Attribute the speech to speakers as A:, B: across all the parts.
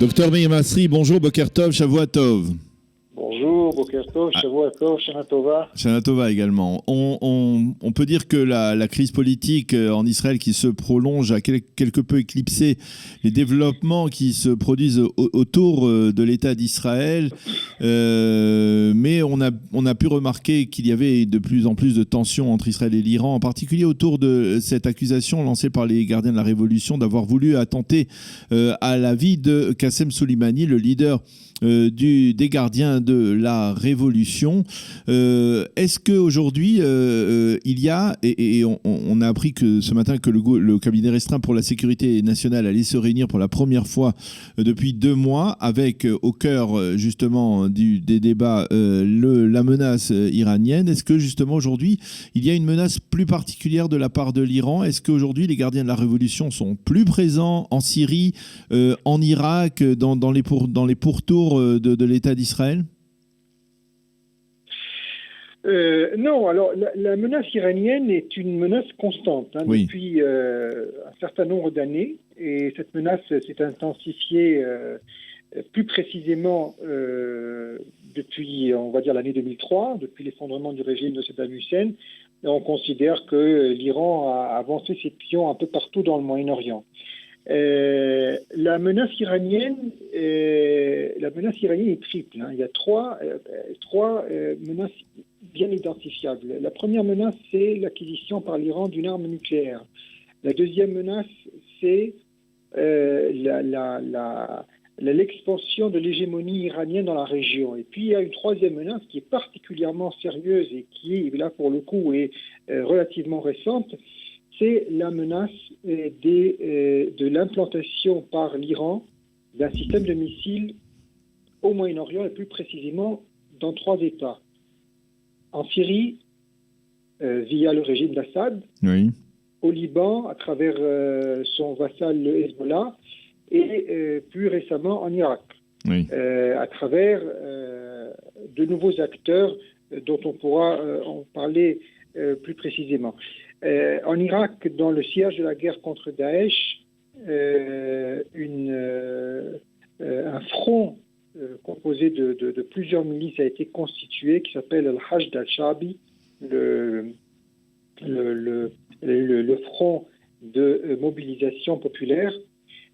A: Docteur Meir Masri, bonjour, Boker Tov, Shavua Tov.
B: Bonjour, Boker Tov, Shavua Tov, Shana Tova.
A: Shana Tova également. On peut dire que la crise politique en Israël qui se prolonge a quelque peu éclipsé les développements qui se produisent autour de l'État d'Israël. Mais on a pu remarquer qu'il y avait de plus en plus de tensions entre Israël et l'Iran, en particulier autour de cette accusation lancée par les gardiens de la Révolution d'avoir voulu attenter à la vie de Qassem Soleimani, le leader des gardiens de la Révolution. Est-ce qu'aujourd'hui, il y a, et on a appris que ce matin que le cabinet restreint pour la sécurité nationale allait se réunir pour la première fois depuis 2 mois, avec au cœur justement des débats la menace iranienne. Est-ce que justement aujourd'hui, il y a une menace plus particulière de la part de l'Iran? Est-ce qu'aujourd'hui, les gardiens de la Révolution sont plus présents en Syrie, en Irak, dans les pourtours de l'État d'Israël?
B: Non, alors la menace iranienne est une menace constante
A: Oui.
B: depuis un certain nombre d'années, et cette menace s'est intensifiée plus précisément depuis, on va dire, l'année 2003, depuis l'effondrement du régime de Saddam Hussein. Et on considère que l'Iran a avancé ses pions un peu partout dans le Moyen-Orient. La menace iranienne est triple. Il y a trois menaces bien identifiables. La première menace, c'est l'acquisition par l'Iran d'une arme nucléaire. La deuxième menace, c'est l'expansion de l'hégémonie iranienne dans la région. Et puis il y a une troisième menace qui est particulièrement sérieuse et qui, là pour le coup, est relativement récente. C'est la menace de l'implantation par l'Iran d'un système de missiles au Moyen-Orient, et plus précisément dans 3 États. En Syrie, via le régime d'Assad,
A: Oui.
B: au Liban, à travers son vassal le Hezbollah, et plus récemment en Irak,
A: Oui.
B: à travers de nouveaux acteurs dont on pourra en parler plus précisément. En Irak, dans le sillage de la guerre contre Daesh, un front composé de plusieurs milices a été constitué, qui s'appelle Al-Hashd al-Sha'bi, le front de mobilisation populaire.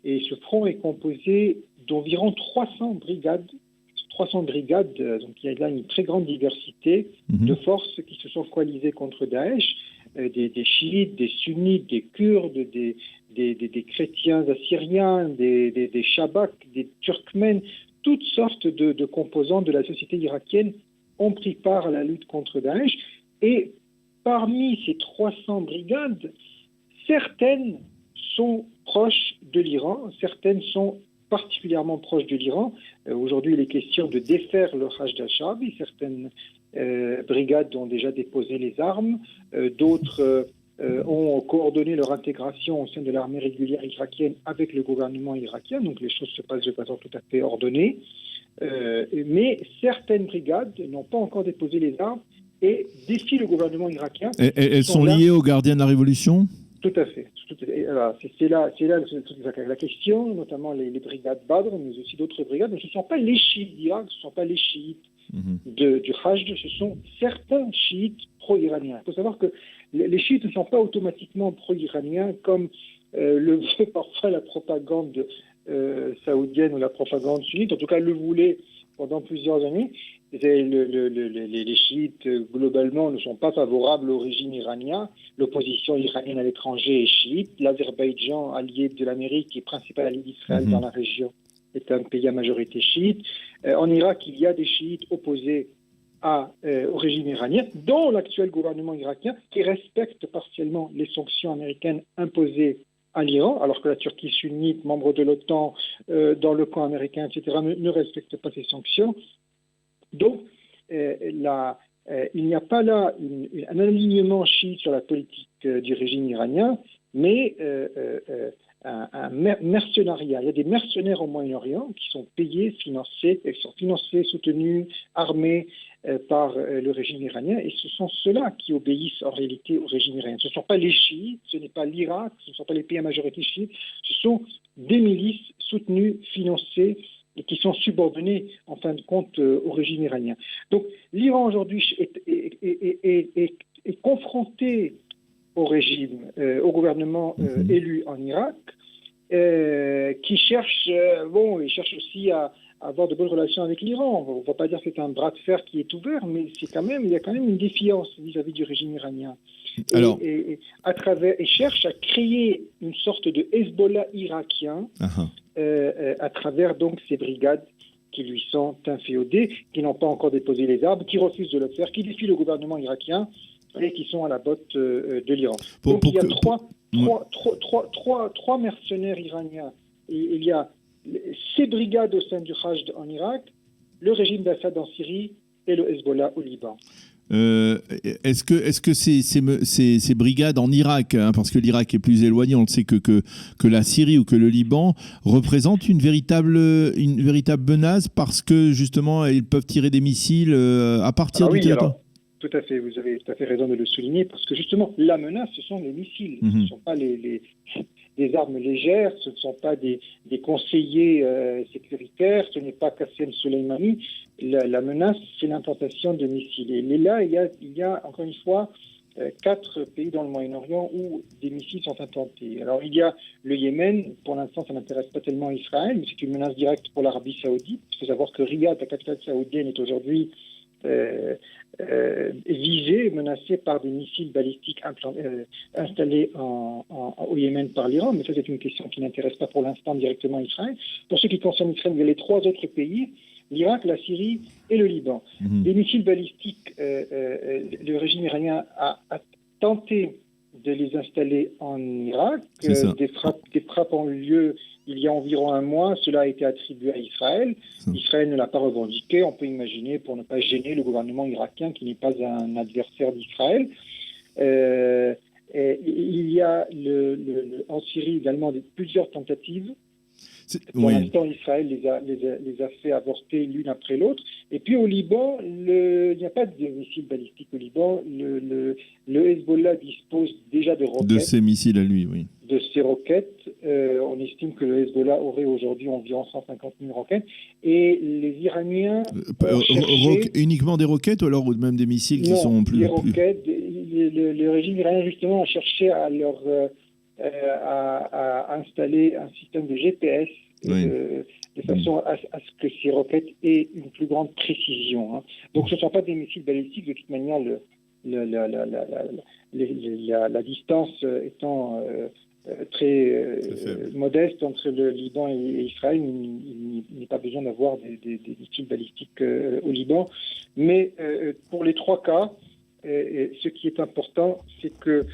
B: Et ce front est composé d'environ 300 brigades. Donc il y a là une très grande diversité de forces qui se sont coalisées contre Daesh, des chiites, des sunnites, des kurdes, des chrétiens assyriens, des shabaks, des turkmènes. Toutes sortes de composants de la société irakienne ont pris part à la lutte contre Daesh. Et parmi ces 300 brigades, certaines sont proches de l'Iran, certaines sont particulièrement proches de l'Iran. Aujourd'hui, il est question de défaire le Hashd al-Sha'bi. Certaines brigades ont déjà déposé les armes, d'autres ont coordonné leur intégration au sein de l'armée régulière irakienne avec le gouvernement irakien, donc les choses se passent de façon tout à fait ordonnée. Mais certaines brigades n'ont pas encore déposé les armes et défient le gouvernement irakien.
A: Elles sont liées aux gardiens de la Révolution ?
B: Tout à fait. Alors, c'est là la question, notamment les brigades Badr, mais aussi d'autres brigades. Mais ce ne sont pas les chiites d'Irak, ce ne sont pas les chiites du Hajj, ce sont certains chiites pro-iraniens. Il faut savoir que les chiites ne sont pas automatiquement pro-iraniens, comme le veut parfois la propagande saoudienne ou la propagande sunnite. En tout cas, elle le voulait pendant plusieurs années. Les chiites, globalement, ne sont pas favorables au régime iranien. L'opposition iranienne à l'étranger est chiite. L'Azerbaïdjan, allié de l'Amérique et principal allié d'Israël dans la région, est un pays à majorité chiite. En Irak, il y a des chiites opposés au régime iranien, dont l'actuel gouvernement irakien, qui respecte partiellement les sanctions américaines imposées à l'Iran, alors que la Turquie sunnite, membre de l'OTAN, dans le camp américain, etc., ne respecte pas ces sanctions. Donc, il n'y a pas là un alignement chiite sur la politique du régime iranien, mais un mercenariat. Il y a des mercenaires au Moyen-Orient qui sont payés, financés, soutenus, armés par le régime iranien, et ce sont ceux-là qui obéissent en réalité au régime iranien. Ce ne sont pas les chiites, ce n'est pas l'Irak, ce ne sont pas les pays à majorité chiite, ce sont des milices soutenues, financées, et qui sont subordonnées, en fin de compte, au régime iranien. Donc l'Iran aujourd'hui est confronté au régime, au gouvernement élu en Irak, qui cherche, il cherche aussi à avoir de bonnes relations avec l'Iran. On ne va pas dire que c'est un bras de fer qui est ouvert, mais il y a quand même une défiance vis-à-vis du régime iranien. Et cherche à créer une sorte de Hezbollah irakien à travers donc ces brigades qui lui sont inféodées, qui n'ont pas encore déposé les armes, qui refusent de le faire, qui défient le gouvernement irakien et qui sont à la botte de l'Iran. Donc il y a trois mercenaires iraniens. Il y a ces brigades au sein du Hajj en Irak, le régime d'Assad en Syrie et le Hezbollah au Liban.
A: Est-ce que ces brigades en Irak, parce que l'Irak est plus éloigné, on le sait que la Syrie ou que le Liban, représentent une véritable menace parce que justement ils peuvent tirer des missiles à partir du territoire?
B: Tout à fait, vous avez tout à fait raison de le souligner, parce que justement la menace, ce sont les missiles, ce ne sont pas des armes légères, ce ne sont pas des conseillers sécuritaires, ce n'est pas Qassem Soleimani. La menace, c'est l'implantation de missiles. Et là, il y a encore une fois 4 pays dans le Moyen-Orient où des missiles sont implantés. Alors il y a le Yémen, pour l'instant ça n'intéresse pas tellement Israël, mais c'est une menace directe pour l'Arabie Saoudite. Il faut savoir que Riyad, la capitale saoudienne, est aujourd'hui visée, menacée par des missiles balistiques installés au Yémen par l'Iran, mais ça c'est une question qui n'intéresse pas pour l'instant directement Israël. Pour ce qui concerne Israël, il y a les 3 autres pays, l'Irak, la Syrie et le Liban. Des missiles balistiques, le régime iranien a tenté de les installer en Irak. Des frappes ont eu lieu il y a environ un mois. Cela a été attribué à Israël. Israël ne l'a pas revendiqué. On peut imaginer pour ne pas gêner le gouvernement irakien qui n'est pas un adversaire d'Israël. Il y a en Syrie également plusieurs tentatives. Pour l'instant, Israël les a fait avorter l'une après l'autre. Et puis au Liban, il n'y a pas de missiles balistiques au Liban. Le Hezbollah dispose déjà de roquettes.
A: De ces missiles à lui, oui.
B: De ces roquettes. On estime que le Hezbollah aurait aujourd'hui environ 150 000 roquettes. Et les Iraniens
A: uniquement des roquettes ou alors même des missiles qui sont plus...
B: des roquettes. Le régime iranien, justement, a cherché à installer un système de GPS de façon à ce que ces roquettes aient une plus grande précision. Donc ce ne sont pas des missiles balistiques, de toute manière, la distance étant très modeste entre le Liban et Israël, il n'est pas besoin d'avoir des missiles balistiques au Liban. Mais pour les 3 cas, ce qui est important, c'est que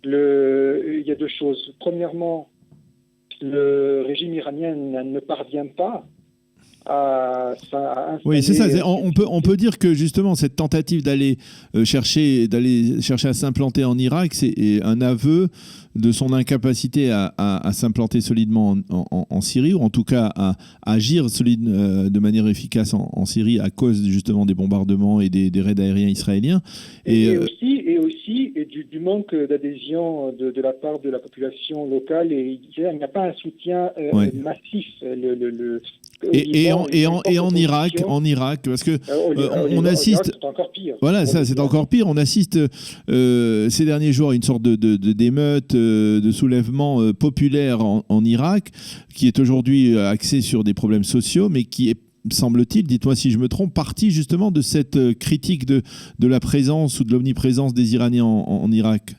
B: il y a 2 choses. Premièrement, le régime iranien ne parvient pas à installer...
A: Oui, c'est ça. On peut dire que justement cette tentative d'aller chercher à s'implanter en Irak, c'est un aveu de son incapacité à s'implanter solidement en Syrie, ou en tout cas à agir de manière efficace en Syrie à cause justement des bombardements et des raids aériens israéliens.
B: Et aussi du manque d'adhésion de la part de la population locale. Et il n'y a pas un soutien massif.
A: Et en Irak, parce que on assiste...
B: C'est encore pire.
A: Voilà, ça c'est encore pire. On assiste ces derniers jours à une sorte d'émeute, de soulèvement populaire en Irak, qui est aujourd'hui axé sur des problèmes sociaux, mais qui est, semble-t-il, dites-moi si je me trompe, partie justement de cette critique de la présence ou de l'omniprésence des Iraniens en Irak.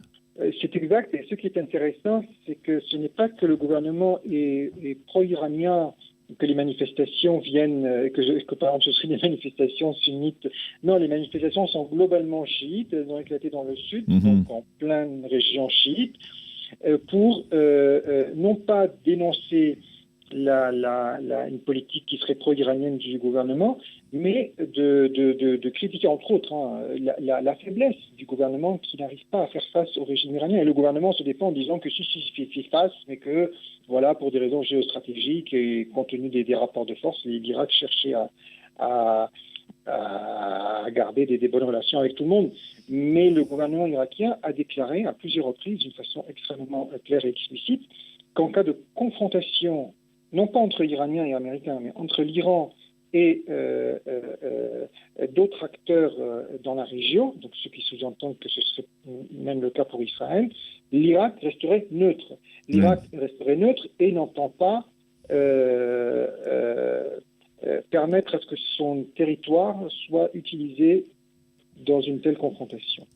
B: C'est exact. Et ce qui est intéressant, c'est que ce n'est pas que le gouvernement est pro-iranien, que les manifestations viennent, que par exemple ce seraient des manifestations sunnites. Non, les manifestations sont globalement chiites, elles ont éclaté dans le sud, donc en pleine région chiite, pour non pas dénoncer une politique qui serait pro-iranienne du gouvernement, mais de critiquer entre autres la faiblesse du gouvernement qui n'arrive pas à faire face au régime iranien. Et le gouvernement se défend en disant que si fait face, mais que voilà, pour des raisons géostratégiques et compte tenu des rapports de force, l'Irak cherchait à garder des bonnes relations avec tout le monde. Mais le gouvernement irakien a déclaré à plusieurs reprises, d'une façon extrêmement claire et explicite, qu'en cas de confrontation, non pas entre Iraniens et Américains, mais entre l'Iran et d'autres acteurs dans la région, donc ce qui sous-entend que ce serait même le cas pour Israël, l'Irak resterait neutre. L'Irak resterait neutre et n'entend pas permettre à ce que son territoire soit utilisé dans une telle confrontation.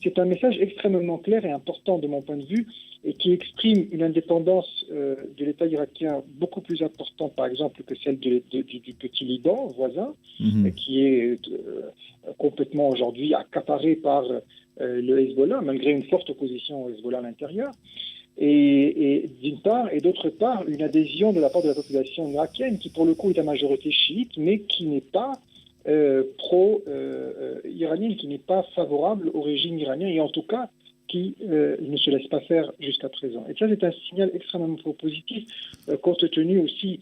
B: C'est un message extrêmement clair et important de mon point de vue et qui exprime une indépendance de l'État irakien beaucoup plus importante, par exemple, que celle du petit Liban voisin, qui est complètement aujourd'hui accaparé par le Hezbollah, malgré une forte opposition au Hezbollah à l'intérieur. Et d'une part, et d'autre part, une adhésion de la part de la population irakienne, qui pour le coup est à majorité chiite, mais qui n'est pas pro-iranienne, qui n'est pas favorable au régime iranien, et en tout cas qui ne se laisse pas faire jusqu'à présent. Et ça, c'est un signal extrêmement positif, compte tenu aussi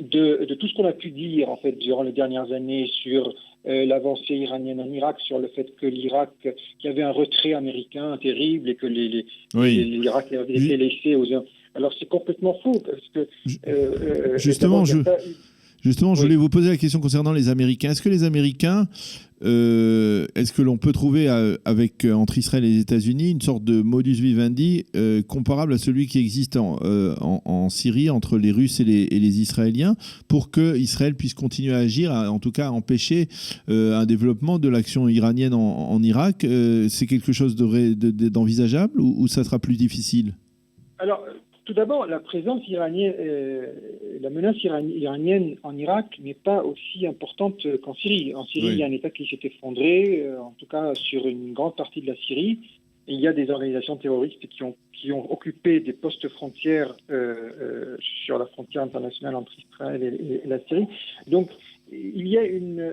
B: de tout ce qu'on a pu dire en fait durant les dernières années sur l'avancée iranienne en Irak, sur le fait que l'Irak, qu'il y avait un retrait américain terrible et que l'Irak avait été laissé aux... Alors c'est complètement faux, parce que...
A: Justement, je voulais vous poser la question concernant les Américains. Est-ce que les Américains, est-ce que l'on peut trouver entre Israël et les États-Unis une sorte de modus vivendi comparable à celui qui existe en Syrie entre les Russes et les Israéliens, pour que Israël puisse continuer à agir, en tout cas à empêcher un développement de l'action iranienne en Irak? C'est quelque chose d'envisageable ou ça sera plus difficile?
B: Alors, tout d'abord, la présence iranienne, la menace iranienne en Irak n'est pas aussi importante qu'en Syrie. En Syrie, il y a un État qui s'est effondré, en tout cas sur une grande partie de la Syrie. Et il y a des organisations terroristes qui ont occupé des postes frontières sur la frontière internationale entre Israël et la Syrie. Donc, il y a une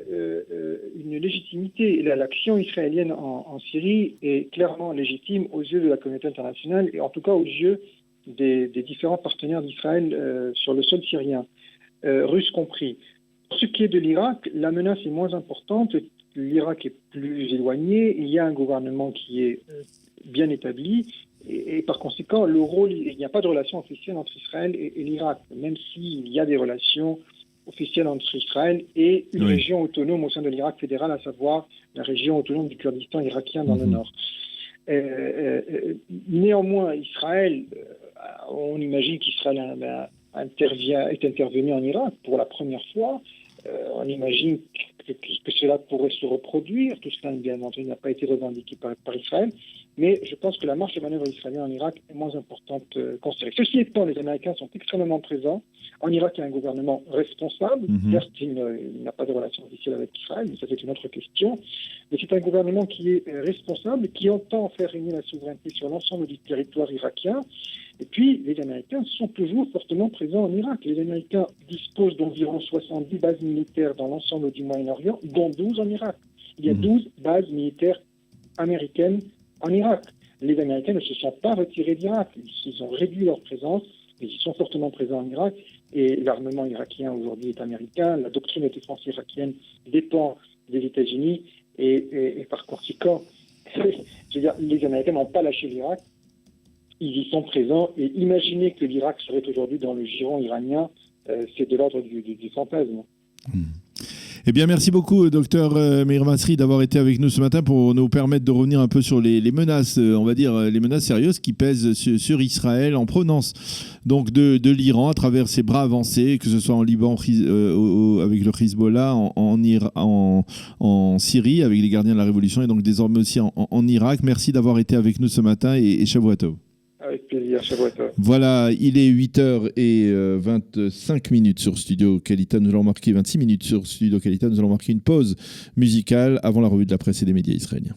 B: légitimité. L'action israélienne en Syrie est clairement légitime aux yeux de la communauté internationale et en tout cas aux yeux des différents partenaires d'Israël sur le sol syrien, russes compris. Pour ce qui est de l'Irak, la menace est moins importante, l'Irak est plus éloigné, il y a un gouvernement qui est bien établi, et par conséquent, il n'y a pas de relation officielle entre Israël et l'Irak, même s'il y a des relations officielles entre Israël et une région autonome au sein de l'Irak fédéral, à savoir la région autonome du Kurdistan irakien dans le nord. Néanmoins, Israël, on imagine qu'Israël est intervenu en Irak pour la première fois. On imagine que cela pourrait se reproduire. Tout cela, bien entendu, n'a pas été revendiqué par Israël. Mais je pense que la marge de manœuvre israélienne en Irak est moins importante qu'en Syrie. Ceci étant, les Américains sont extrêmement présents. En Irak, il y a un gouvernement responsable. Certes, il n'a pas de relation officielle avec Israël, mais ça c'est une autre question. Mais c'est un gouvernement qui est responsable, qui entend faire régner la souveraineté sur l'ensemble du territoire irakien. Et puis, les Américains sont toujours fortement présents en Irak. Les Américains disposent d'environ 70 bases militaires dans l'ensemble du Moyen-Orient, dont 12 en Irak. Il y a 12 bases militaires américaines en Irak. Les Américains ne se sont pas retirés d'Irak. Ils ont réduit leur présence, mais ils sont fortement présents en Irak. Et l'armement irakien aujourd'hui est américain. La doctrine de défense irakienne dépend des États-Unis. Et par conséquent, je veux dire, les Américains n'ont pas lâché l'Irak. Ils y sont présents. Et imaginer que l'Irak serait aujourd'hui dans le giron iranien, c'est de l'ordre du fantasme.
A: Eh bien, merci beaucoup, docteur Meir Masri, d'avoir été avec nous ce matin pour nous permettre de revenir un peu sur les menaces, on va dire, les menaces sérieuses qui pèsent sur Israël en provenance donc de l'Iran à travers ses bras avancés, que ce soit en Liban avec le Hezbollah, en Syrie avec les gardiens de la Révolution et donc désormais aussi en Irak. Merci d'avoir été avec nous ce matin et Shavua Tov.
B: Avec plaisir, Shavua Tov.
A: Voilà, il est 8h25 sur Studio Kalita. Nous allons marquer 26 minutes sur Studio Kalita. Nous allons marquer une pause musicale avant la revue de la presse et des médias israéliens.